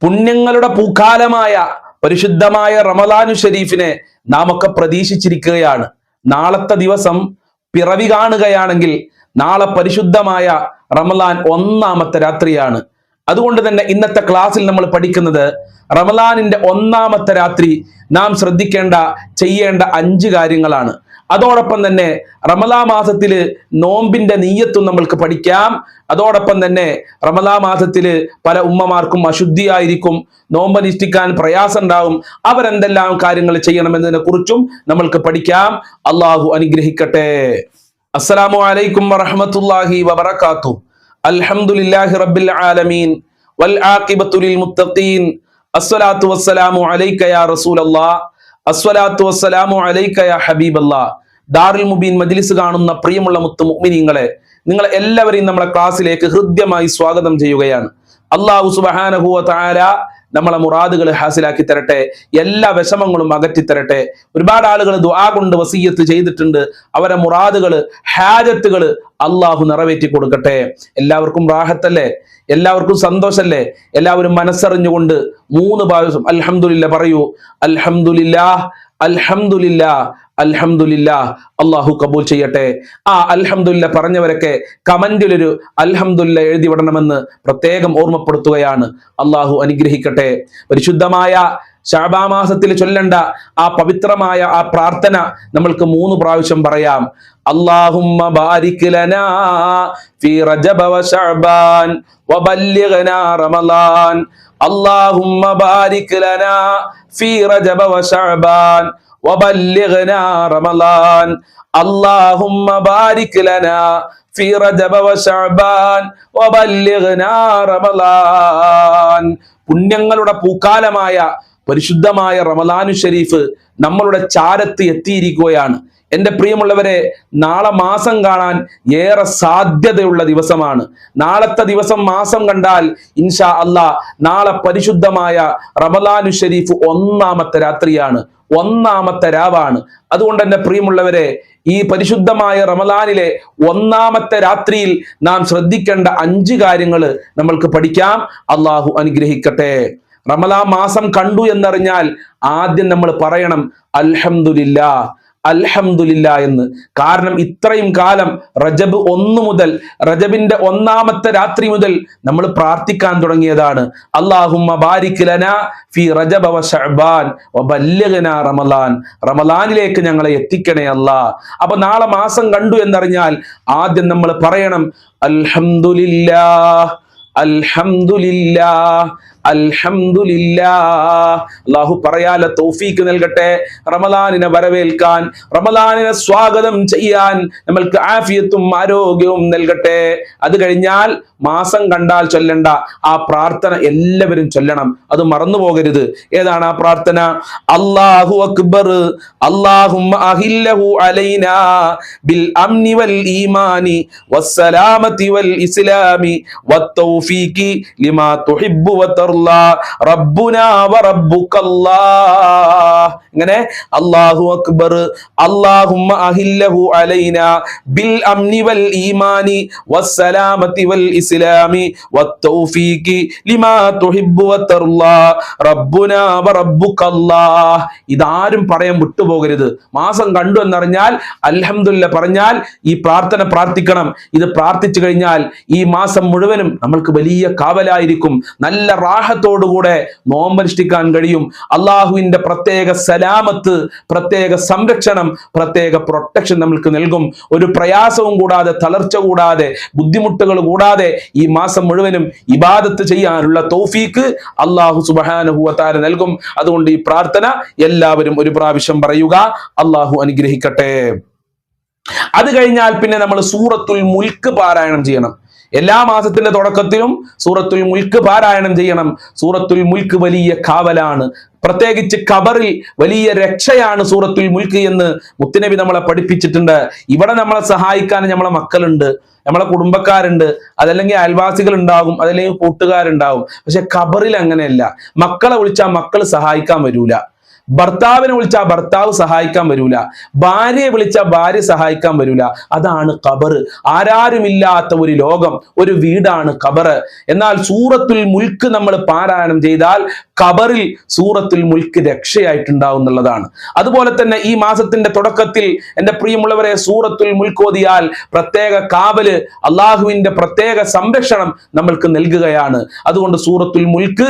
പുണ്യങ്ങളുടെ പൂക്കാലമായ പരിശുദ്ധമായ റമദാനു ഷരീഫിനെ നാം ഒക്കെ പ്രതീക്ഷിച്ചിരിക്കുകയാണ്. നാളത്തെ ദിവസം പിറവി കാണുകയാണെങ്കിൽ നാളെ പരിശുദ്ധമായ റമദാൻ ഒന്നാമത്തെ രാത്രിയാണ്. അതുകൊണ്ട് തന്നെ ഇന്നത്തെ ക്ലാസ്സിൽ നമ്മൾ പഠിക്കുന്നത് റമദാനിന്റെ ഒന്നാമത്തെ രാത്രി നാം ശ്രദ്ധിക്കേണ്ട ചെയ്യേണ്ട 5 കാര്യങ്ങളാണ്. അതോടൊപ്പം തന്നെ റമദാൻ മാസത്തില് നോമ്പിന്റെ നീയത്തും നമ്മൾക്ക് പഠിക്കാം. അതോടൊപ്പം തന്നെ റമദാൻ മാസത്തില് പല ഉമ്മമാർക്കും അശുദ്ധിയായിരിക്കും, നോമ്പനുഷ്ഠിക്കാൻ പ്രയാസം ഉണ്ടാവും. അവരെന്തെല്ലാം കാര്യങ്ങൾ ചെയ്യണമെന്നതിനെ കുറിച്ചും നമ്മൾക്ക് പഠിക്കാം. അള്ളാഹു അനുഗ്രഹിക്കട്ടെ. അസ്സലാമു അലൈക്കും വറഹ്മത്തുള്ളാഹി വബറകാതുഹു. അൽഹംദുലില്ലാഹി റബ്ബിൽ ആലമീൻ വൽ ആഖിബത്തു ലിൽ മുത്തഖീൻ. അസ്സലാത്തു വസ്സലാമു അലൈക യാ റസൂലല്ലാഹ്. അസ്സലാത്തു വസ്സലാമു അലൈക യാ ഹബീബല്ലാഹ്. ദാറുൽ മുബീൻ മജ്ലിസ് കാണുന്ന പ്രിയമുള്ള മുത്തു മുഅ്മിനീങ്ങളെ, നിങ്ങൾ എല്ലാവരെയും നമ്മുടെ ക്ലാസ്സിലേക്ക് ഹൃദ്യമായി സ്വാഗതം ചെയ്യുകയാണ്. അല്ലാഹു സുബ്ഹാനഹു വ തആല നമ്മളെ മുറാദുകൾ ഹാസിലാക്കി തരട്ടെ, എല്ലാ വിഷമങ്ങളും അകറ്റി തരട്ടെ. ഒരുപാട് ആളുകൾ ദുആ കൊണ്ട് വസിയ്യത്ത് ചെയ്തിട്ടുണ്ട്. അവരെ മുറാദുകൾ, ഹാജത്തുകൾ അള്ളാഹു നിറവേറ്റി കൊടുക്കട്ടെ. എല്ലാവർക്കും റാഹത്തല്ലേ? എല്ലാവർക്കും സന്തോഷല്ലേ? എല്ലാവരും മനസ്സറിഞ്ഞുകൊണ്ട് 3 പ്രാവശ്യം അൽഹംദുലില്ലാ പറയൂ. അൽഹംദുലില്ലാഹ്, അൽഹംദുലില്ലാഹ്, അൽഹംദുലില്ലാഹ്. അള്ളാഹു കബൂൽ ചെയ്യട്ടെ. അൽഹംദുലില്ലാ പറഞ്ഞവരൊക്കെ കമന്റിൽ ഒരു അൽഹംദുലില്ലാ എഴുതി വിടണമെന്ന് പ്രത്യേകം ഓർമ്മപ്പെടുത്തുകയാണ്. അള്ളാഹു അനുഗ്രഹിക്കട്ടെ. പരിശുദ്ധമായ ശഅബാൻ മാസത്തിൽ ചൊല്ലേണ്ട ആ പവിത്രമായ ആ പ്രാർത്ഥന നമ്മൾക്ക് 3 പ്രാവശ്യം പറയാം. അല്ലാഹുമ്മ ബാരിക് ലനാ ഫീ റജബ വ ശഅബാൻ വബല്ലിഗ്നാ റമളാൻ. അല്ലാഹുമ്മ ബാരിക് ലനാ ഫീ റജബ വ ശഅബാൻ വബല്ലിഗ്നാ റമളാൻ. അല്ലാഹുമ്മ ബാരിക് ലനാ ഫീ റജബ വ ശഅബാൻ വബല്ലിഗ്നാ റമളാൻ. പുണ്യങ്ങളുടെ പൂക്കാലമായ പരിശുദ്ധമായ റമദാനു ഷരീഫ് നമ്മളുടെ ചാരത്ത് എത്തിയിരിക്കുകയാണ്. എൻ്റെ പ്രിയമുള്ളവരെ, നാളെ മാസം കാണാൻ ഏറെ സാധ്യതയുള്ള ദിവസമാണ്. നാളത്തെ ദിവസം മാസം കണ്ടാൽ ഇൻഷാ അല്ലാഹ് നാളെ പരിശുദ്ധമായ റമദാനു ഷരീഫ് ഒന്നാമത്തെ രാത്രിയാണ്, ഒന്നാമത്തെ രാവാണ്. അതുകൊണ്ട് എൻ്റെ പ്രിയമുള്ളവരെ, ഈ പരിശുദ്ധമായ റമദാനിലെ ഒന്നാമത്തെ രാത്രിയിൽ നാം ശ്രദ്ധിക്കേണ്ട 5 കാര്യങ്ങൾ നമ്മൾക്ക് പഠിക്കാം. അള്ളാഹു അനുഗ്രഹിക്കട്ടെ. റമദാൻ മാസം കണ്ടു എന്നറിഞ്ഞാൽ ആദ്യം നമ്മൾ പറയണം അൽഹംദുലില്ലാ, അൽഹംദുലില്ലാ എന്ന്. കാരണം ഇത്രയും കാലം റജബ് 1 മുതൽ, റജബിന്റെ ഒന്നാമത്തെ രാത്രി മുതൽ നമ്മൾ പ്രാർത്ഥിക്കാൻ തുടങ്ങിയതാണ്. അല്ലാഹുമ്മ ബാരിക് ലനാ ഫീ റജബ വ ശഅബാൻ വബല്ലിഗ്നാ റമളാൻ. റമളാനിലേക്ക് ഞങ്ങളെ എത്തിക്കണേ അല്ലാ. അപ്പൊ നാളെ മാസം കണ്ടു എന്നറിഞ്ഞാൽ ആദ്യം നമ്മൾ പറയണം അൽഹംദുലില്ലാ, അൽഹംദുലില്ലാ, അൽഹംദുലില്ലാ. അല്ലാഹു പറയാല തൗഫീക്ക് നൽകട്ടെ. റമളാനിനെ വരവേൽക്കാൻ, റമളാനിനെ സ്വാഗതം ചെയ്യാൻ നമ്മൾക്ക് ആഫിയത്തും ആരോഗ്യവും നൽകട്ടെ. അത് കഴിഞ്ഞാൽ മാസം കണ്ടാൽ ചൊല്ലേണ്ട ആ പ്രാർത്ഥന എല്ലാവരും ചൊല്ലണം, അത് മറന്നു പോകരുത്. ഏതാണ് ആ പ്രാർത്ഥന? അല്ലാഹു അക്ബർ, അല്ലാഹുമ്മ അഹില്ലഹു അലൈനാ ബിൽ അംനി വൽ ഈമാനി വസ്സലാമതി വൽ ഇസ്ലാമി വത്തൗഫീഖി ലിമാ തുഹിബ്ബു വതർലാ റബ്ബുനാ വറബ്ബുകല്ലാഹ്. ഇങ്ങനെ അല്ലാഹു അക്ബർ, അല്ലാഹുമ്മ അഹില്ലഹു അലൈനാ ബിൽ അംനി വൽ ഈമാനി വസ്സലാമതി വൽ ഇസ്ലാമി വത്തൗഫീഖി ലിമാ തുഹിബ്ബു വതർലാ റബ്ബുനാ വറബ്ബുകല്ലാഹ്. ഇതാരും പറയാൻ വിട്ടുപോകരുത്. മാസം കണ്ടു എന്നറിഞ്ഞാൽ അൽഹംദുലില്ലാ പറഞ്ഞാൽ ഈ പ്രാർത്ഥന പ്രാർത്ഥിക്കണം. ഇത് പ്രാർത്ഥിച്ചു കഴിഞ്ഞാൽ ഈ മാസം മുഴുവനും നമ്മൾക്ക് വലിയ കാവലായിരിക്കും. നല്ല റാഹത്തോടുകൂടെ നോമ്പനുഷ്ഠിക്കാൻ കഴിയും. അള്ളാഹുവിന്റെ പ്രത്യേക സലാമത്ത്, പ്രത്യേക സംരക്ഷണം, പ്രത്യേക പ്രൊട്ടക്ഷൻ നമ്മൾക്ക് നൽകും. ഒരു പ്രയാസവും കൂടാതെ, തളർച്ച കൂടാതെ, ബുദ്ധിമുട്ടുകൾ കൂടാതെ ഈ മാസം മുഴുവനും ഇബാദത്ത് ചെയ്യാനുള്ള തൗഫീക്ക് അല്ലാഹു സുബ്ഹാനഹു വ തആല നൽകും. അതുകൊണ്ട് ഈ പ്രാർത്ഥന എല്ലാവരും ഒരു പ്രാവശ്യം പറയുക. അല്ലാഹു അനുഗ്രഹിക്കട്ടെ. അത് കഴിഞ്ഞാൽ പിന്നെ നമ്മൾ സൂറത്തുൽ മുൽക്ക് പാരായണം ചെയ്യണം. എല്ലാ മാസത്തിന്റെ തുടക്കത്തിലും സൂറത്തുൽ മുൽക്ക് പാരായണം ചെയ്യണം. സൂറത്തുൽ മുൽക്ക് വലിയ കാവലാണ്. പ്രത്യേകിച്ച് ഖബറിൽ വലിയ രക്ഷയാണ് സൂറത്തുൽ മുൽക്ക് എന്ന് മുത്തുനബി നമ്മളെ പഠിപ്പിച്ചിട്ടുണ്ട്. ഇവിടെ നമ്മളെ സഹായിക്കാൻ നമ്മളെ മക്കളുണ്ട്, നമ്മളെ കുടുംബക്കാരുണ്ട്, അതല്ലെങ്കിൽ അയൽവാസികൾ ഉണ്ടാകും, അതല്ലെങ്കിൽ കൂട്ടുകാരുണ്ടാകും. പക്ഷെ ഖബറിൽ അങ്ങനെയല്ല. മക്കളെ വിളിച്ചാൽ മക്കൾ സഹായിക്കാൻ വരൂല. ഭർത്താവിനെ വിളിച്ചാൽ ഭർത്താവ് സഹായിക്കാൻ വരൂല, ഭാര്യയെ വിളിച്ചാൽ ഭാര്യ സഹായിക്കാൻ വരൂല. അതാണ് ഖബർ. ആരാരുമില്ലാത്ത ഒരു ലോകം, ഒരു വീടാണ് ഖബർ. എന്നാൽ സൂറത്തുൽ മുൽക്ക് നമ്മൾ പാരായണം ചെയ്താൽ ഖബറിൽ സൂറത്തുൽ മുൽക്ക് രക്ഷയായിട്ടുണ്ടാവും എന്നുള്ളതാണ്. അതുപോലെ തന്നെ ഈ മാസത്തിന്റെ തുടക്കത്തിൽ എൻ്റെ പ്രിയമുള്ളവരെ സൂറത്തുൽ മുൽക്ക് ഓതിയാൽ പ്രത്യേക കാവല്, അള്ളാഹുവിന്റെ പ്രത്യേക സംരക്ഷണം നമ്മൾക്ക് നൽകുകയാണ്. അതുകൊണ്ട് സൂറത്തുൽ മുൽക്ക്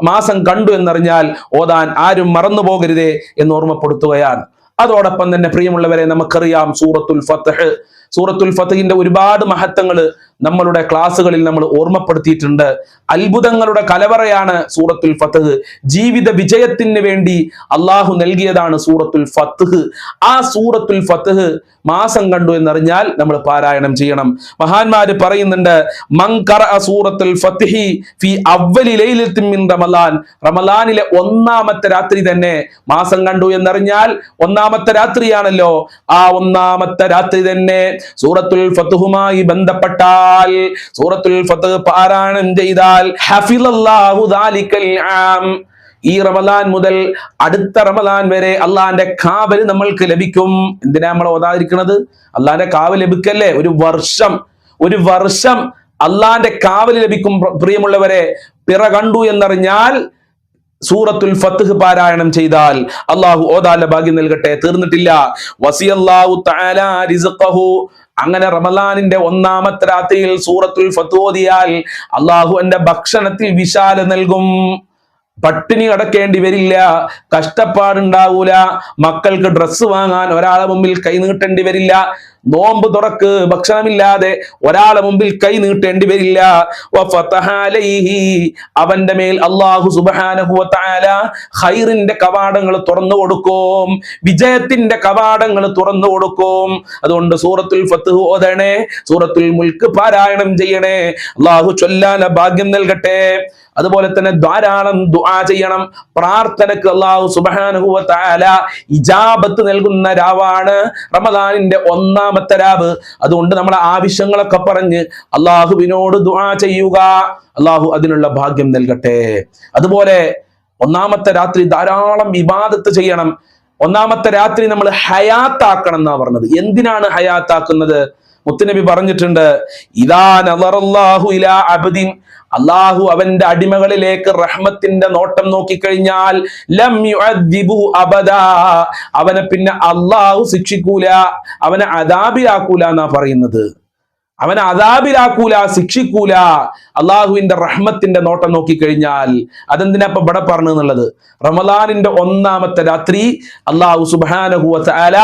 മാസം കണ്ടു എന്നറിഞ്ഞാൽ ഓതാൻ ആരും മറന്നു പോകരുതേ എന്ന് ഓർമ്മപ്പെടുത്തുകയാണ്. അതോടൊപ്പം തന്നെ പ്രിയമുള്ളവരെ നമുക്കറിയാം സൂറത്തുൽ ഫത്ഹ്. സൂറത്തുൽ ഫത്ഹിന്റെ ഒരുപാട് മഹത്വങ്ങൾ നമ്മളുടെ ക്ലാസ്സുകളിൽ നമ്മൾ ഓർമ്മപ്പെടുത്തിയിട്ടുണ്ട്. അത്ഭുതങ്ങളുടെ കലവറയാണ് സൂറത്തുൽ ഫത്ഹ്. ജീവിത വിജയത്തിന് വേണ്ടി അള്ളാഹു നൽകിയതാണ് സൂറത്തുൽ ഫത്ഹ്. ആ സൂറത്തുൽ ഫത്ഹ് മാസം കണ്ടു എന്നറിഞ്ഞാൽ നമ്മൾ പാരായണം ചെയ്യണം. മഹാന്മാര് പറയുന്നുണ്ട്, മൻ ഖറഅ സൂറത്തുൽ ഫത്ഹി ഫി അവ്വലി ലൈലത്തിൻ മിൻ റമളാൻ, റമളാനിലെ ഒന്നാമത്തെ രാത്രി തന്നെ മാസം കണ്ടു എന്നറിഞ്ഞാൽ ഒന്നാമത്തെ രാത്രിയാണല്ലോ, ആ ഒന്നാമത്തെ രാത്രി തന്നെ സൂറത്തുൽ ഫത്ഹുമായി ബന്ധപ്പെട്ടാൽ, സൂറത്തുൽ ഫത്ഹ് പാരായണം ചെയ്താൽ ഹഫിളല്ലാഹു ദാലികൽ ആം, ഈ റമളാൻ മുതൽ അടുത്ത റമളാൻ വരെ അള്ളാന്റെ കാവൽ നമ്മൾക്ക് ലഭിക്കും. എന്തിനാ നമ്മൾ ഓതാതിരിക്കുന്നത്? അള്ളാന്റെ കാവൽ ലഭിക്കല്ലേ. ഒരു വർഷം അള്ളാന്റെ കാവൽ ലഭിക്കും. പ്രിയമുള്ളവരെ, പിറ കണ്ടു എന്നറിഞ്ഞാൽ സൂറത്തുൽ ഫത്ഹ് പാരായണം ചെയ്താൽ അള്ളാഹു ഓതാല ഭാഗ്യം നൽകട്ടെ. തീർന്നിട്ടില്ല. വസിയല്ലാഹു തആല റിസ്ഖഹു, അങ്ങനെ റമളാനിന്റെ ഒന്നാമത്തെ രാത്രിയിൽ സൂറത്തുൽ ഫത്ഹ് ഓതിയാൽ അള്ളാഹു എന്റെ ഭക്ഷണത്തിൽ വിശാല നൽകും. പട്ടിണി കിടക്കേണ്ടി വരില്ല, കഷ്ടപ്പാടുണ്ടാവൂല, മക്കൾക്ക് ഡ്രസ്സ് വാങ്ങാൻ ഒരാളെ മുമ്പിൽ കൈ നീട്ടേണ്ടി വരില്ല, നോമ്പ് തുറക്ക് ഭക്ഷണമില്ലാതെ ഒരാളെ മുമ്പിൽ കൈ നീട്ടേണ്ടി വരില്ല. അവന്റെ മേൽ അല്ലാഹു സുബ്ഹാനഹു വ തആല ഖൈറിന്റെ കവാടങ്ങൾ തുറന്നു കൊടുക്കും, വിജയത്തിന്റെ കവാടങ്ങൾ തുറന്നു കൊടുക്കും. അതുകൊണ്ട് സൂറത്തുൽ ഫത്ഹ് ഓതണേ, സൂറത്തുൽ മുൽക്ക് പാരായണം ചെയ്യണേ. അല്ലാഹു ചൊല്ലാൻ ഭാഗ്യം നൽകട്ടെ. അതുപോലെ തന്നെ ധാരാളം ദുആ ചെയ്യണം. പ്രാർത്ഥനക്ക് അല്ലാഹു സുബ്ഹാനഹു വ തആല ഇജാബത്ത് നൽകുന്ന രാവാണ് റമളാനിന്റെ ഒന്നാമത്തെ രാവ്. അതുകൊണ്ട് നമ്മളെ ആവശ്യങ്ങളൊക്കെ പറഞ്ഞ് അല്ലാഹുവിനോട് ദുആ ചെയ്യുക. അല്ലാഹു അതിനുള്ള ഭാഗ്യം നൽകട്ടെ. അതുപോലെ ഒന്നാമത്തെ രാത്രി ധാരാളം ഇബാദത്ത് ചെയ്യണം. ഒന്നാമത്തെ രാത്രി നമ്മൾ ഹയാത്താക്കണം എന്നാ പറഞ്ഞത്. എന്തിനാണ് ഹയാത്താക്കുന്നത്? മുത്തുനബി പറഞ്ഞിട്ടുണ്ട്, ഇദാ നളറല്ലാഹു ഇലാ അബ്ദിൻ, അള്ളാഹു അവന്റെ അടിമകളിലേക്ക് റഹ്മത്തിന്റെ നോട്ടം നോക്കിക്കഴിഞ്ഞാൽ ലം യുഅദ്ദിബുഹു അബദാ, അവനെ പിന്നെ അള്ളാഹു ശിക്ഷിക്കൂല, അവനെ അദാബിലാക്കൂല എന്നാ പറയുന്നത്. അവനെ അദാബിലാക്കൂല, ശിക്ഷിക്കൂല, അള്ളാഹുവിന്റെ റഹ്മത്തിന്റെ നോട്ടം നോക്കിക്കഴിഞ്ഞാൽ. അതെന്തിനാ ഇപ്പൊ ഇവിടെ പറഞ്ഞെന്നുള്ളത്? റമളാനിന്റെ ഒന്നാമത്തെ രാത്രി അള്ളാഹു സുബ്ഹാനഹു വ തആല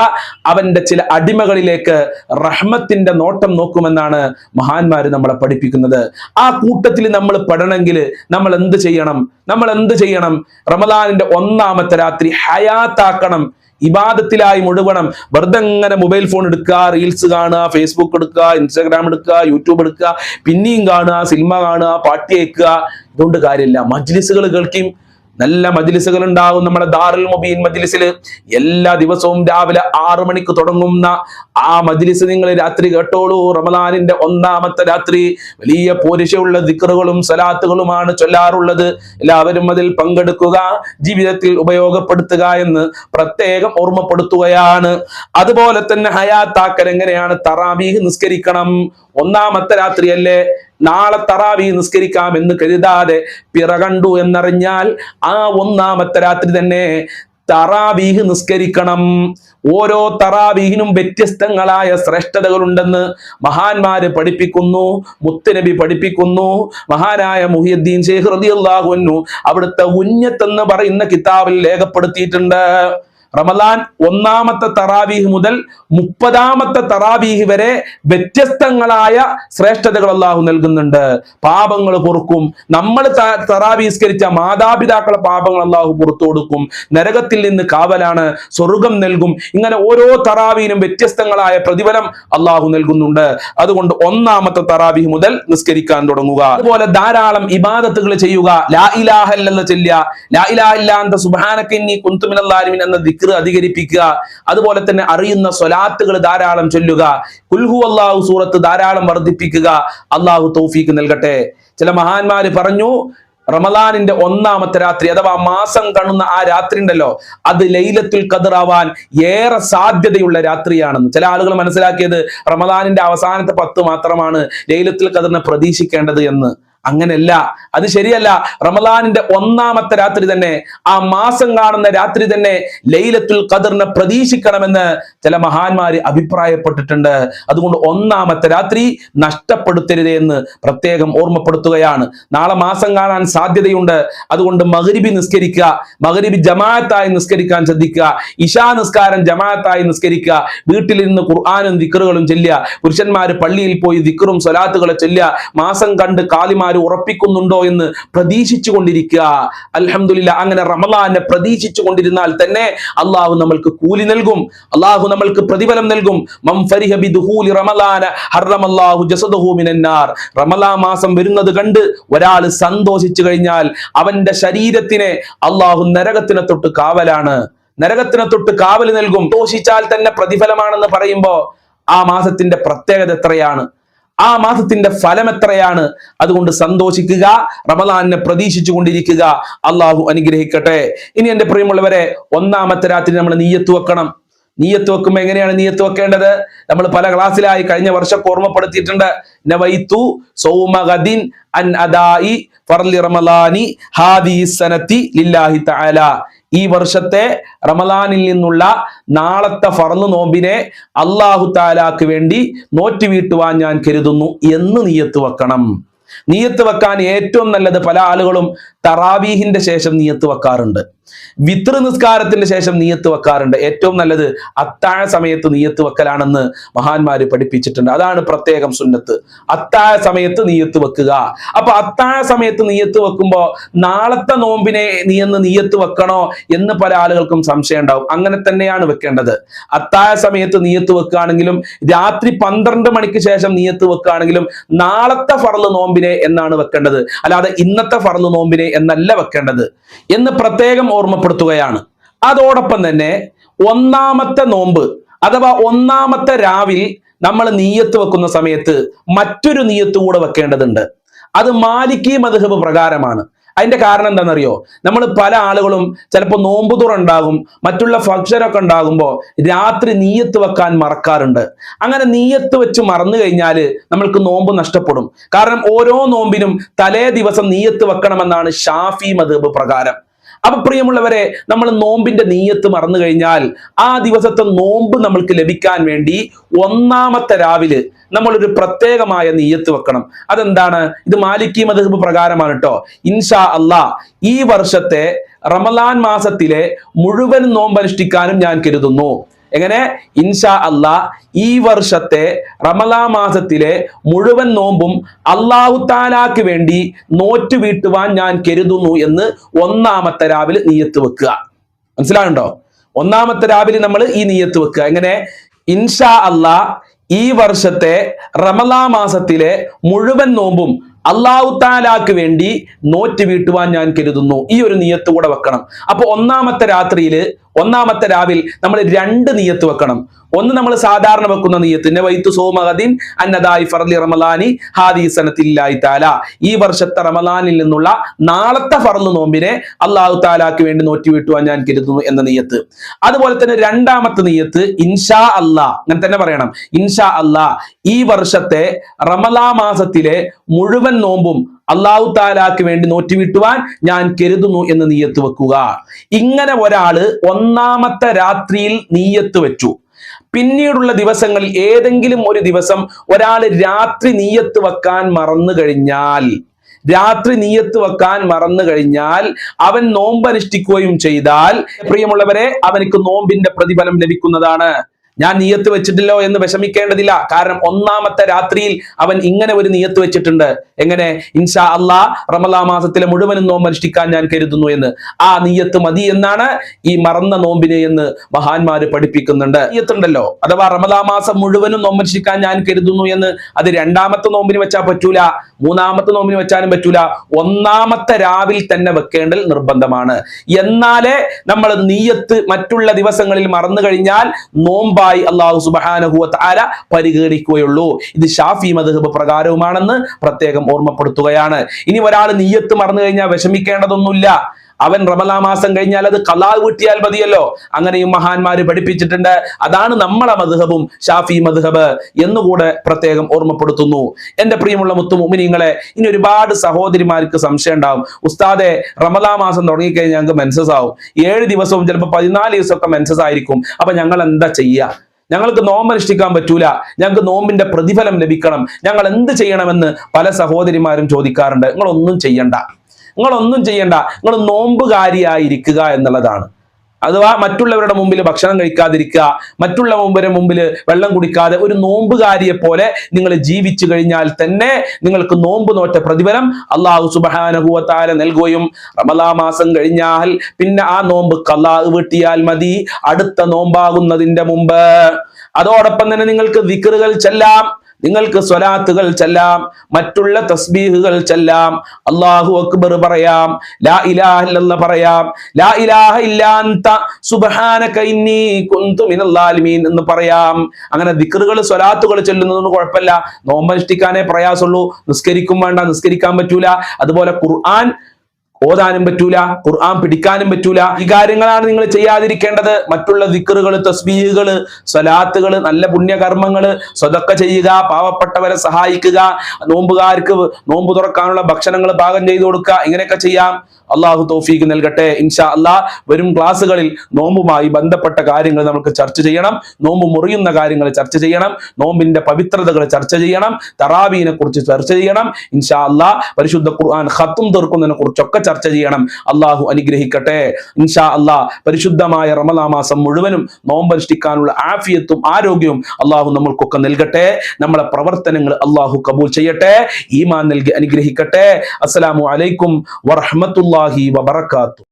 അവന്റെ ചില അടിമകളിലേക്ക് റഹ്മത്തിന്റെ നോട്ടം നോക്കുമെന്നാണ് മഹാന്മാര് നമ്മളെ പഠിപ്പിക്കുന്നത്. ആ കൂട്ടത്തിൽ നമ്മൾ പെടണമെങ്കിൽ നമ്മൾ എന്ത് ചെയ്യണം? റമളാനിന്റെ ഒന്നാമത്തെ രാത്രി ഹയാത്താക്കണം, ഇബാദത്തിലായി മുഴുവണം. വെറുതെ ഇങ്ങനെ മൊബൈൽ ഫോൺ എടുക്കുക, റീൽസ് കാണുക, ഫേസ്ബുക്ക് എടുക്കുക, ഇൻസ്റ്റാഗ്രാം എടുക്കുക, യൂട്യൂബ് എടുക്കുക, പിന്നെയും കാണുക, സിനിമ കാണുക, പാട്ട് കേൾക്കുക, ഇതുകൊണ്ട് കാര്യമില്ല. മജ്ലിസുകൾ കേൾക്കും, നല്ല മജ്ലിസുകൾ ഉണ്ടാകും. നമ്മുടെ ദാറുൽ മുബീൻ മജ്ലിസിൽ എല്ലാ ദിവസവും രാവിലെ 6 മണിക്ക് തുടങ്ങുന്ന ആ മജ്ലിസ് നിങ്ങൾ രാത്രി കേട്ടോളൂ. റമളാനിന്റെ ഒന്നാമത്തെ രാത്രി വലിയ പോരിശയുള്ള ദിക്റുകളും സലാത്തുകളുമാണ് ചൊല്ലാറുള്ളത്. എല്ലാവരും അതിൽ പങ്കെടുക്കുക, ജീവിതത്തിൽ ഉപയോഗപ്പെടുത്തുക എന്ന് പ്രത്യേകം ഓർമ്മപ്പെടുത്തുകയാണ്. അതുപോലെ തന്നെ ഹയാത്താക്കൽ എങ്ങനെയാണ്? തറാവീഹ് നിസ്കരിക്കണം. ഒന്നാമത്തെ രാത്രിയല്ലേ, നാളെ തറാവീഹ് നിസ്കരിക്കാം എന്ന് കരുതാതെ പിറ കണ്ടു എന്നറിഞ്ഞാൽ ആ ഒന്നാമത്തെ രാത്രി തന്നെ തറാവീഹ് നിസ്കരിക്കണം. ഓരോ തറാവീഹിനും വ്യത്യസ്തങ്ങളായ ശ്രേഷ്ഠതകളുണ്ടെന്ന് മഹാന്മാര് പഠിപ്പിക്കുന്നു, മുത്തുനബി പഠിപ്പിക്കുന്നു. മഹാനായ മുഹിയുദ്ദീൻ ശൈഖ് റളിയല്ലാഹു അൻഹു അവിടുത്തെ ഉഞ്ഞത്ത് എന്ന് പറയുന്ന കിതാബിൽ രേഖപ്പെടുത്തിയിട്ടുണ്ട്. റമളാൻ ഒന്നാമത്തെ തറാവീഹ് മുതൽ 30ാമത്തെ തറാവീഹ് വരെ വ്യത്യസ്തങ്ങളായ ശ്രേഷ്ഠതകൾ അല്ലാഹു നൽകുന്നുണ്ട്. പാപങ്ങൾ പൊറുക്കും. നമ്മൾ തറാവീഹ്സ്കരിച്ച മാതാപിതാക്കളെ പാപങ്ങൾ അല്ലാഹു പുറത്തു കൊടുക്കും. നരകത്തിൽ നിന്ന് കാവലാണ്, സ്വർഗം നൽകും. ഇങ്ങനെ ഓരോ തറാവീഹിനും വ്യത്യസ്തങ്ങളായ പ്രതിഫലം അല്ലാഹു നൽകുന്നുണ്ട്. അതുകൊണ്ട് ഒന്നാമത്തെ തറാവീഹ് മുതൽ നിസ്കരിക്കാൻ തുടങ്ങുക. അതുപോലെ ധാരാളം ഇബാദത്തുകൾ ചെയ്യുക. ലാ ഇലാഹ ഇല്ലല്ലാഹ് ചൊല്ലുക. ലാ ഇലാഹ ഇല്ലാ അൻത സുബ്ഹാനക ഇന്നി കുൻതു മിനൽ ളാലിമീൻ എന്ന ദിക്ർ അധികരിപ്പിക്കുക. അതുപോലെ തന്നെ അറിയുന്ന സ്വലാത്തുകൾ ധാരാളം ചൊല്ലുക. ഖുൽ ഹുവല്ലാഹു സൂറത്ത് ധാരാളം വർദ്ധിപ്പിക്കുക. അല്ലാഹു തൗഫീഖ് നൽകട്ടെ. ചില മഹാന്മാര് പറഞ്ഞു, റമദാനിന്റെ ഒന്നാമത്തെ രാത്രി അഥവാ മാസം കാണുന്ന ആ രാത്രി ഉണ്ടല്ലോ, അത് ലൈലത്തുൽ ഖദർ ആവാൻ ഏറെ സാധ്യതയുള്ള രാത്രിയാണെന്ന് ചില ആളുകൾ മനസ്സിലാക്കിയത് റമദാനിന്റെ അവസാനത്തെ 10 മാത്രമാണ് ലൈലത്തുൽ ഖദറിനെ പ്രതീക്ഷിക്കേണ്ടത് എന്ന്. അങ്ങനെയല്ല, അത് ശരിയല്ല. റമദാനിന്റെ ഒന്നാമത്തെ രാത്രി തന്നെ, ആ മാസം കാണുന്ന രാത്രി തന്നെ ലൈലത്തുൽ ഖദറിനെ പ്രതീക്ഷിക്കണമെന്ന് ചില മഹാന്മാര് അഭിപ്രായപ്പെട്ടിട്ടുണ്ട്. അതുകൊണ്ട് ഒന്നാമത്തെ രാത്രി നഷ്ടപ്പെടുത്തരുതേ എന്ന് പ്രത്യേകം ഓർമ്മപ്പെടുത്തുകയാണ്. നാളെ മാസം കാണാൻ സാധ്യതയുണ്ട്. അതുകൊണ്ട് മഗ്രിബി നിസ്കരിക്കുക, മഗ്രിബി ജമാഅത്തായി നിസ്കരിക്കാൻ ശ്രദ്ധിക്കുക, ഇശാ നിസ്കാരം ജമാഅത്തായി നിസ്കരിക്കുക, വീട്ടിലിരുന്ന് ഖുർആനും ദിക്റുകളും ചൊല്ലുക, പുരുഷന്മാര് പള്ളിയിൽ പോയി ദിക്റും സ്വലാത്തുകളും ചൊല്ലുക, മാസം കണ്ട് കാലിമാർ ഉറപ്പിക്കുന്നുണ്ടോ എന്ന് പ്രതീക്ഷിച്ചു കൊണ്ടിരിക്കുക. അൽഹംദുലില്ലാ, അങ്ങനെ റമളാനെ പ്രതീക്ഷിച്ചു കൊണ്ടിരുന്നാൽ തന്നെ അള്ളാഹു നമ്മൾക്ക് കൂലി നൽകും, അള്ളാഹു നമ്മൾക്ക് പ്രതിഫലം നൽകും. മൻ ഫരിഹ ബിദുഖൂലി റമളാന ഹറമല്ലാഹു ജസദഹു മിനന്നാർ. റമളാൻ മാസം വരുന്നത് കണ്ട് ഒരാൾ സന്തോഷിച്ചു കഴിഞ്ഞാൽ അവന്റെ ശരീരത്തിനെ അള്ളാഹു നരകത്തിനെ തൊട്ട് കാവലാണ്, നരകത്തിനെ തൊട്ട് കാവൽ നൽകും. സന്തോഷിച്ചാൽ തന്നെ പ്രതിഫലമാണെന്ന് പറയുമ്പോ ആ മാസത്തിന്റെ പ്രത്യേകത എത്രയാണ്, ആ മാസത്തിന്റെ ഫലം എത്രയാണ്. അതുകൊണ്ട് സന്തോഷിക്കുക, റമളാനെ പ്രതീക്ഷിച്ചു കൊണ്ടിരിക്കുക. അള്ളാഹു അനുഗ്രഹിക്കട്ടെ. ഇനി എന്റെ പ്രിയമുള്ളവരെ, ഒന്നാമത്തെ രാത്രി നമ്മൾ നിയ്യത്ത് വെക്കണം. നിയ്യത്ത് വെക്കുമ്പോൾ എങ്ങനെയാണ് നിയ്യത്ത് വെക്കേണ്ടത്? നമ്മൾ പല ക്ലാസ്സിലായി കഴിഞ്ഞ വർഷം ഓർമ്മപ്പെടുത്തിയിട്ടുണ്ട്. നവൈതു സൗമ ഗദിൻ അൻ അദാഇ ഫർളി റമളാനി ഹാദിഹി സനതി ലില്ലാഹി തആല. ഈ വർഷത്തെ റമളാനിൽ നിന്നുള്ള നാളത്തെ ഫർള് നോമ്പിനെ അല്ലാഹു തആലാക്ക് വേണ്ടി നോറ്റ് വീട്ടുവാൻ ഞാൻ കരുതുന്നു എന്ന് നിയ്യത്ത് വെക്കണം. നിയ്യത്ത് വെക്കാൻ ഏറ്റവും നല്ലത്, പല ആളുകളും തറാവീഹിന്റെ ശേഷം നിയ്യത്ത് വെക്കാറുണ്ട്, വിത്ർ നിസ്കാരത്തിന്റെ ശേഷം നിയ്യത്ത് വെക്കാറുണ്ട്. ഏറ്റവും നല്ലത് അത്താഴ സമയത്ത് നിയ്യത്ത് വെക്കലാണെന്ന് മഹാന്മാര് പഠിപ്പിച്ചിട്ടുണ്ട്. അതാണ് പ്രത്യേകം സുന്നത്ത്, അത്താഴ സമയത്ത് നിയ്യത്ത് വെക്കുക. അപ്പൊ അത്താഴ സമയത്ത് നിയ്യത്ത് വെക്കുമ്പോ നാളത്തെ നോമ്പിനെ നിയ്യത്ത് വെക്കണോ എന്ന് പല ആളുകൾക്കും സംശയം ഉണ്ടാവും. അങ്ങനെ തന്നെയാണ് വെക്കേണ്ടത്. അത്താഴ സമയത്ത് നിയ്യത്ത് വെക്കുകയാണെങ്കിലും രാത്രി 12 മണിക്ക് ശേഷം നിയ്യത്ത് വെക്കുകയാണെങ്കിലും നാളത്തെ ഫർള് നോമ്പിനെ എന്നാണ് വെക്കേണ്ടത്, അല്ലാതെ ഇന്നത്തെ ഫർള് നോമ്പിനെ എന്നല്ല വെക്കേണ്ടത് എന്ന് പ്രത്യേകം ഓർമ്മപ്പെടുത്തുകയാണ്. അതോടൊപ്പം തന്നെ ഒന്നാമത്തെ നോമ്പ് അഥവാ ഒന്നാമത്തെ രാവിൽ നമ്മൾ നിയ്യത്ത് വെക്കുന്ന സമയത്ത് മറ്റൊരു നിയ്യത്ത് കൂടെ വെക്കേണ്ടതുണ്ട്. അത് മാലിക്കി മദ്ഹബ് പ്രകാരമാണ്. അതിന്റെ കാരണം എന്താണെന്നറിയോ? നമ്മൾ പല ആളുകളും ചിലപ്പോൾ നോമ്പ് തുറ ഉണ്ടാകും, മറ്റുള്ള ഫംഗ്ഷനൊക്കെ ഉണ്ടാകുമ്പോൾ രാത്രി നിയ്യത്ത് വെക്കാൻ മറക്കാറുണ്ട്. അങ്ങനെ നിയ്യത്ത് വെച്ച് മറന്നു കഴിഞ്ഞാൽ നമ്മൾക്ക് നോമ്പ് നഷ്ടപ്പെടും. കാരണം ഓരോ നോമ്പിനും തലേ ദിവസം നിയ്യത്ത് വെക്കണമെന്നാണ് ഷാഫി മദ്ഹബ് പ്രകാരം. അപ്പൊ പ്രിയമുള്ളവരെ, നമ്മൾ നോമ്പിന്റെ നിയ്യത്ത് മറന്നു കഴിഞ്ഞാൽ ആ ദിവസത്തെ നോമ്പ് നമ്മൾക്ക് ലഭിക്കാൻ വേണ്ടി ഒന്നാമത്തെ രാവിലെ നമ്മളൊരു പ്രത്യേകമായ നിയ്യത്ത് വെക്കണം. അതെന്താണ്? ഇത് മാലിക്കി മദ്ഹബ് പ്രകാരമാണ് കേട്ടോ. ഇൻഷാ അല്ലാഹ് ഈ വർഷത്തെ റമളാൻ മാസത്തിലെ മുഴുവൻ നോമ്പ് അനുഷ്ഠിക്കാനും ഞാൻ കരുതുന്നു. എങ്ങനെ? ഇൻഷാ അല്ലാഹ് ഈ വർഷത്തെ റമളാൻ മാസത്തിലെ മുഴുവൻ നോമ്പും അല്ലാഹു തആലാക്ക് വേണ്ടി നോറ്റ് വീട്ടുവാൻ ഞാൻ കരുതുന്നു എന്ന് ഒന്നാമത്തെ രാവിലെ നിയ്യത്ത് വെക്കുക. മനസ്സിലാകുന്നുണ്ടോ? ഒന്നാമത്തെ രാവിലെ നമ്മൾ ഈ നിയ്യത്ത് വെക്കുക. എങ്ങനെ? ഇൻഷാ അല്ലാഹ് ഈ വർഷത്തെ റമളാൻ മാസത്തിലെ മുഴുവൻ നോമ്പും അല്ലാഹു തആലാക്ക് വേണ്ടി നോറ്റ് വീട്ടുവാൻ ഞാൻ കരുതുന്നു. ഈ ഒരു നിയ്യത്ത് കൂടെ വെക്കണം. അപ്പൊ ഒന്നാമത്തെ രാവിൽ നമ്മൾ 2 നിയ്യത്ത് വെക്കണം. ഒന്ന് നമ്മൾ സാധാരണ വെക്കുന്ന നിയ്യത്ത്, നവൈതു സൗമ ഗദിൻ അൻ അദാഇ ഫർളി റമളാനി ഹാദിഹി സനതി ലില്ലാഹി തആല. ഈ വർഷത്തെ റമളാനിൽ നിന്നുള്ള നാളത്തെ ഫർള് നോമ്പിനെ അല്ലാഹു തആലാക്ക് വേണ്ടി നോറ്റ് വീട്ടുവാൻ ഞാൻ കരുതുന്നു എന്ന നിയ്യത്ത്. അതുപോലെ തന്നെ രണ്ടാമത്തെ നിയ്യത്ത് ഇൻഷാ അല്ലാഹ്, അങ്ങനെ തന്നെ പറയണം. ഇൻഷാ അല്ലാഹ് ഈ വർഷത്തെ റമളാൻ മാസത്തിലെ മുഴുവൻ നോമ്പും അല്ലാഹു തആലാക്ക് വേണ്ടി നോറ്റ് വീട്ടുവാൻ ഞാൻ കരുതുന്നു എന്ന് നിയ്യത്ത് വെക്കുക. ഇങ്ങനെ ഒരാള് ഒന്നാമത്തെ രാത്രിയിൽ നിയ്യത്ത് വെച്ചു. പിന്നീടുള്ള ദിവസങ്ങളിൽ ഏതെങ്കിലും ഒരു ദിവസം ഒരാൾ രാത്രി നിയ്യത്ത് വെക്കാൻ മറന്നു കഴിഞ്ഞാൽ അവൻ നോമ്പ് അനുഷ്ഠിക്കുകയും ചെയ്താൽ പ്രിയമുള്ളവരെ, അവനക്ക് നോമ്പിന്റെ പ്രതിഫലം ലഭിക്കുന്നതാണ്. ഞാൻ നിയ്യത്ത് വെച്ചിട്ടില്ലോ എന്ന് വിഷമിക്കേണ്ടതില്ല. കാരണം ഒന്നാമത്തെ രാത്രിയിൽ അവൻ ഇങ്ങനെ ഒരു നിയ്യത്ത് വെച്ചിട്ടുണ്ട്. എങ്ങനെ? ഇൻഷാ അല്ലാഹ് റമളാൻ മാസത്തിലെ മുഴുവനും നോമ്പ് അനുഷ്ഠിക്കാൻ ഞാൻ കരുതുന്നു എന്ന്. ആ നിയ്യത്ത് മതി എന്നാണ് ഈ മറന്ന നോമ്പിനെ എന്ന് മഹാന്മാര് പഠിപ്പിക്കുന്നുണ്ട്. നിയ്യത്തുണ്ടല്ലോ, അഥവാ റമളാൻ മാസം മുഴുവനും നോമ്പ് അനുഷ്ഠിക്കാൻ ഞാൻ കരുതുന്നു എന്ന്, അത് രണ്ടാമത്തെ നോമ്പിന് വെച്ചാൽ പറ്റൂല, മൂന്നാമത്തെ നോമ്പിന് വെച്ചാലും പറ്റൂല. ഒന്നാമത്തെ രാവിൽ തന്നെ വെക്കേണ്ടത് നിർബന്ധമാണ്. എന്നാലേ നമ്മൾ നിയ്യത്ത് മറ്റുള്ള ദിവസങ്ങളിൽ മറന്നു കഴിഞ്ഞാൽ നോമ്പ് നോമ്പായി അല്ലാഹു സുബ്ഹാനഹു വ തആല പരിഗണിക്കുകയുള്ളൂ. ഇത് ഷാഫി മദ്ഹബ് പ്രകാരവുമാണെന്ന് പ്രത്യേകം ഓർമ്മപ്പെടുത്തുകയാണ്. ഇനി ഒരാൾ നിയ്യത്ത് മറന്നു കഴിഞ്ഞാൽ വിഷമിക്കേണ്ടതൊന്നുമില്ല. അവൻ റമളാൻ മാസം കഴിഞ്ഞാൽ അത് ഖളാ വീട്ടിയാൽ മതിയല്ലോ. അങ്ങനെയും മഹാന്മാര് പഠിപ്പിച്ചിട്ടുണ്ട്. അതാണ് നമ്മളെ മദ്ഹബും ഷാഫി മദ്ഹബ് എന്നുകൂടെ പ്രത്യേകം ഓർമ്മപ്പെടുത്തുന്നു. എന്റെ പ്രിയമുള്ള മുത്തു മുഅ്മിനീങ്ങളെ, ഇനി ഒരുപാട് സഹോദരിമാർക്ക് സംശയം ഉണ്ടാവും. ഉസ്താദെ, റമളാൻ മാസം തുടങ്ങിക്കഴിഞ്ഞാൽ ഞങ്ങൾക്ക് മെൻസസ് ആവും, 7 ദിവസവും ചിലപ്പോൾ 14 ദിവസമൊക്കെ മെൻസസ് ആയിരിക്കും. അപ്പൊ ഞങ്ങൾ എന്താ ചെയ്യുക? ഞങ്ങൾക്ക് നോമ്പ് അനുഷ്ഠിക്കാൻ പറ്റൂല, ഞങ്ങൾക്ക് നോമ്പിന്റെ പ്രതിഫലം ലഭിക്കണം, ഞങ്ങൾ എന്ത് ചെയ്യണമെന്ന് പല സഹോദരിമാരും ചോദിക്കാറുണ്ട്. നിങ്ങളൊന്നും ചെയ്യണ്ട, നിങ്ങൾ നോമ്പുകാരിയായിരിക്കുക എന്നുള്ളതാണ്. അഥവാ മറ്റുള്ളവരുടെ മുമ്പിൽ ഭക്ഷണം കഴിക്കാതിരിക്കുക, മറ്റുള്ളവരുടെ മുമ്പിൽ വെള്ളം കുടിക്കാതെ ഒരു നോമ്പുകാരിയെ പോലെ നിങ്ങൾ ജീവിച്ചു കഴിഞ്ഞാൽ തന്നെ നിങ്ങൾക്ക് നോമ്പ് നോറ്റ പ്രതിഫലം അല്ലാഹു സുബ്ഹാനഹു വ തആല നൽകുകയും റമളാൻ മാസം കഴിഞ്ഞാൽ പിന്നെ ആ നോമ്പ് ഖളാ വീട്ടിയാൽ മതി, അടുത്ത നോമ്പാകുന്നതിന്റെ മുമ്പ്. അതോടൊപ്പം തന്നെ നിങ്ങൾക്ക് ദിക്റുകൾ ചെല്ലാം, നിങ്ങൾക്ക് സ്വലാത്തുകൾ ചെല്ലാം, മറ്റുള്ള തസ്ബീഹുകൾ ചെല്ലാം, അല്ലാഹു അക്ബർ പറയാം, ലാ ഇലാഹ ഇല്ലല്ലാഹ് പറയാം, ലാ ഇലാഹ ഇല്ലാ അൻത സുബ്ഹാനക ഇന്നി കുന്തു മിനൽ ളാലിമീൻ എന്ന് പറയാം. അങ്ങനെ ദിക്റുകൾ സ്വലാത്തുകൾ ചൊല്ലുന്നതൊന്നും കുഴപ്പമില്ല. നോമ്പനുഷ്ഠിക്കാനേ പ്രയാസമുള്ളൂ. നിസ്കരിക്കും വേണ്ട, നിസ്കരിക്കാൻ പറ്റൂല. അതുപോലെ ഖുർആൻ ഓതാനും പറ്റൂല, ഖുർആൻ പിടിക്കാനും പറ്റൂല. ഈ കാര്യങ്ങളാണ് നിങ്ങൾ ചെയ്യാതിരിക്കേണ്ടത്. മറ്റുള്ള ദിക്റുകൾ, തസ്ബീഹുകൾ, സ്വലാത്തുകൾ, നല്ല പുണ്യകർമ്മങ്ങൾ, സ്വതക്ക ചെയ്യുക, പാവപ്പെട്ടവരെ സഹായിക്കുക, നോമ്പുകാർക്ക് നോമ്പ് തുറക്കാനുള്ള ഭക്ഷണങ്ങൾ പാകം ചെയ്തു കൊടുക്കുക, ഇങ്ങനെയൊക്കെ ചെയ്യാം. അള്ളാഹു തൗഫീഖ് നൽകട്ടെ. ഇൻഷാ അല്ലാഹ് വരും ക്ലാസ്സുകളിൽ നോമ്പുമായി ബന്ധപ്പെട്ട കാര്യങ്ങൾ നമുക്ക് ചർച്ച ചെയ്യണം. നോമ്പ് മുറിയുന്ന കാര്യങ്ങൾ ചർച്ച ചെയ്യണം. നോമ്പിന്റെ പവിത്രതകൾ ചർച്ച ചെയ്യണം. തറാവീനെ കുറിച്ച് ചർച്ച ചെയ്യണം. ഇൻഷാ അല്ലാഹ് പരിശുദ്ധ ഖുർആൻ ഖത്ം തീർക്കുന്നതിനെ കുറിച്ചൊക്കെ ചർച്ച ചെയ്യണം. അള്ളാഹു അനുഗ്രഹിക്കട്ടെ. ഇൻഷാ അല്ലാഹ് പരിശുദ്ധമായ റമളാൻ മാസം മുഴുവനും നോമ്പനുഷ്ഠിക്കാനുള്ള ആഫിയത്തും ആരോഗ്യവും അള്ളാഹു നമ്മൾക്കൊക്കെ നൽകട്ടെ. നമ്മളെ പ്രവർത്തനങ്ങൾ അള്ളാഹു കബൂൽ ചെയ്യട്ടെ. ഈമാൻ നൽകി അനുഗ്രഹിക്കട്ടെ. അസ്സലാമു അലൈക്കും വറഹ്മത്തുള്ളാഹി വബറകാതുഹു.